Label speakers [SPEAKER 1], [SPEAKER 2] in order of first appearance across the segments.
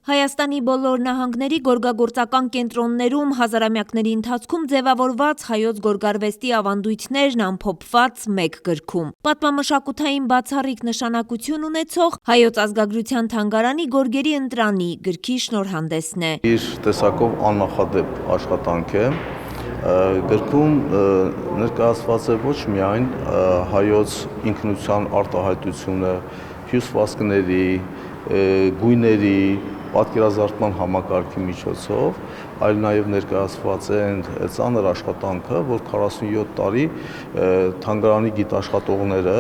[SPEAKER 1] Հայաստանի բոլոր նահանգների գորգագործական կենտրոններում հազարամյակների ընթացքում ձևավորված հայոց գորգարվեստի ավանդույթներն ամփոփված մեկ գրքում։ Պատմամշակութային բացառիկ նշանակություն ունեցող Հայոց ազգագրության թանգարանի գորգերի ընտրանի գրքի շնորհանդեսն է։
[SPEAKER 2] Իր տեսակով աննախադեպ աշխատանք է։ Գրքում ներկայացված է ոչ միայն հայոց ինքնության արտահայտությունը, հյուսվածքների, գույների, պատկերազարդման համակարգի միջոցով, այլ նաև ներկայացված է ծանր աշխատանքը, որ 47 տարի թանգարանի գիտաշխատողները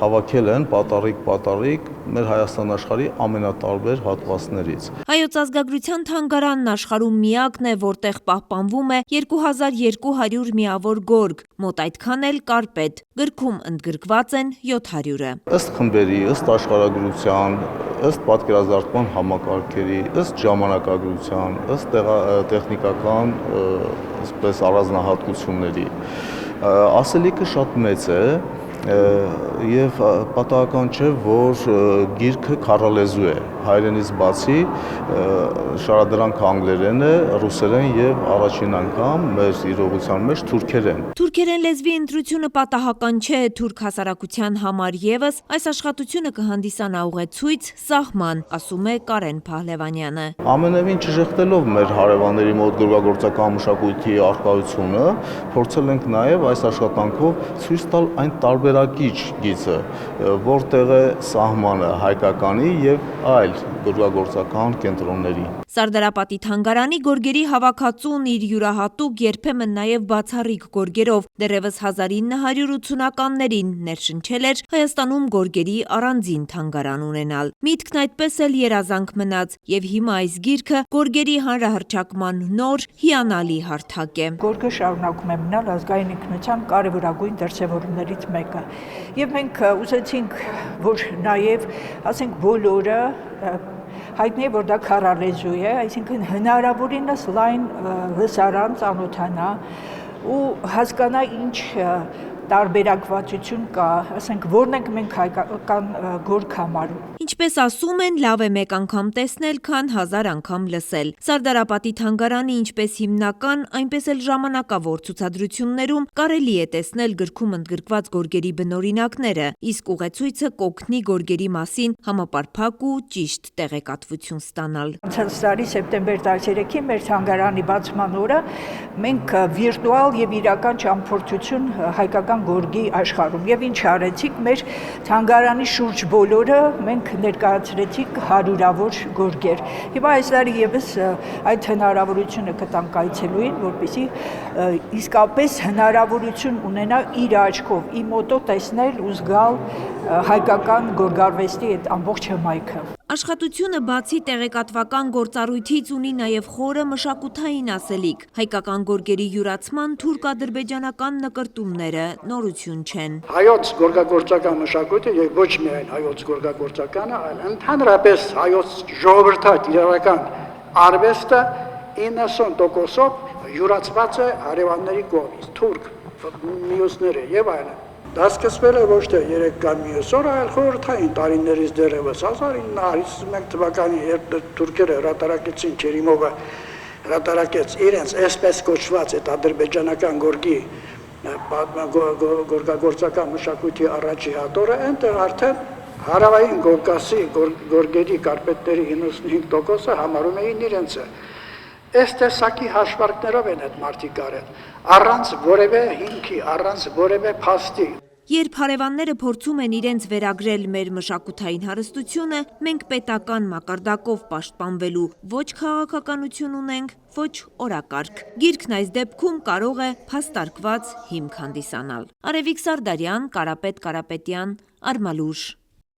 [SPEAKER 2] հավաքել են պատառիկ մեր Հայաստան աշխարհի ամենատարբեր հատվածներից։
[SPEAKER 1] Հայոց ազգագրության թանգարանն աշխարհում միակն է, որտեղ պահպանվում է 2200 միավոր գորգ, մոտ այդքան էլ կարպետ, գրքում ընդգրկված են 700-ը։
[SPEAKER 2] Ըստ խմբերի, ըստ աշխարհագրության, ըստ պատկերազարդման համակարգերի, ըստ ժամանակագրության, ըստ տեխնիկական առանձնահատկությունների, ասելիքը շատ մեծ է եւ պատահական չէ, որ գիրքը քառալեզու է, հայերենից բացի շարադրանքը անգլերեն է, ռուսերեն եւ առաջին անգամ մեր իրողության մեջ թուրքերեն։
[SPEAKER 1] Թուրքերեն լեզվի ընտրությունը պատահական չէ թուրք հասարակության համար եւս, այս աշխատությունը կհանդիսանա ուղեցույց, սահման, ասում է Կարեն Փահլևանյանը։
[SPEAKER 2] Ամենևին չժեղտելով մեր հարևանների մոտ գորգագործական մշակույթի առկայությունը, փորձել ենք նաեւ այս աշխատանքով ցույց տալ այն տարբերակիչ գիծը, որտեղ է սահմանը հայկականի եւ այլ գորգագործական կենտրոնների։
[SPEAKER 1] Սարդարապատի թանգարանի գորգերի հավաքածուն իր յուրահատուկ, երբեմն նաև բացառիկ գորգերով դեռևս 1980-ականներին ներշնչել էր Հայաստանում գորգերի առանձին թանգարան ունենալ։ Միտքն այդպես էլ երազանք մնաց, եւ հիմա այս գիրքը գորգերի հանրահռչակման նոր հիանալի հարթակ է։
[SPEAKER 3] Գորգը շարունակում է մնալ ազգային ինքնության կարևորագույն դրսևորումներից մեկը։ Եվ մենք ուզեցինք, որ նաև, ասենք, բոլորը հայտնի է, որ դա քառալեզու է, այսինքն հնարավորինս լայն լսարան ծանոթանա ու հասկանա ինչ տարբերակվածություն կա, ասենք, որն ենք մենք հայկական գորգ համարում։
[SPEAKER 1] Ինչպես ասում են, լավ է մեկ անգամ տեսնել, քան 1000 անգամ լսել։ Սարդարապատի թանգարանի ինչպես հիմնական, այնպես էլ ժամանակավոր ցուցադրություններում կարելի է տեսնել գրքում ընդգրկված գորգերի բնօրինակները, իսկ ուղեցույցը կօգնի գորգերի մասին համապարփակ ու ճիշտ տեղեկատվություն ստանալ։
[SPEAKER 3] Անցած տարի սեպտեմբեր 13-ին մեր թանգարանի բացման օրը մենք վիրտուալ եւ իրական ճամփորդություն հայկական գորգի աշխարհում եւ ինչ արեցիք, մեր թանգարանի շուրջ բոլորը մենք ներկայացրեցիք հարյուրավոր գորգեր։ Հիմա այս տարի եւս այդ հնարավորությունը կտանք այցելուին, որպեսզի իսկապես հնարավորություն ունենա իր աչքով, իր մոտո տեսնել ու զգալ հայկական գորգարվեստի այդ ամբողջ հմայքը։
[SPEAKER 1] Աշխատությունը բացի տեղեկատվական գործառույթից ունի նաև խորը մշակութային ասելիք։ Հայկական գորգերի յուրացման թուրք-ադրբեջանական նկրտումները նորություն չեն։
[SPEAKER 4] Հայոց գորգագործական մշակույթը եւ ոչ միայն հայոց գորգագործականը, այլ ընդհանրապես հայոց ժողովրդական արվեստը 90%-ով յուրացված է հարևանների կողմից, թուրք, մյուսները եւ այլն։ Դա սկսվել է ոչ թե 3 կամ մյուս օր, այլ խորհրդային տարիներից դեռևս 1951 թվականին, երբ թուրքերը հրատարակեցին Չերիմովը հրատարակեց իրենց այսպես կոչված այդ ադրբեջանական գորգի գորգագործական մշակույթի առաջի հատորը, այնտեղ արդեն հարավային Կովկասի գորգերի կարպետների 95%-ը համարում էին իրենցը։ Այս տեսակի հաշվարկներով են այդ մարդիկ արել, առանց որևէ հիմքի, առանց որևէ փաստի։
[SPEAKER 1] Երբ հարևանները փորձում են իրենց վերագրել մեր մշակութային հարստությունը, մենք պետական մակարդակով պաշտպանվելու ոչ քաղաքականություն ունենք, ոչ օրակարգ։ Գիրքն այս դեպքում կարող է փաստարկված հիմք հանդիսանալ։ Արևիկ Սարդարյան, Կարապետ Կարապետյան, Արմալուր։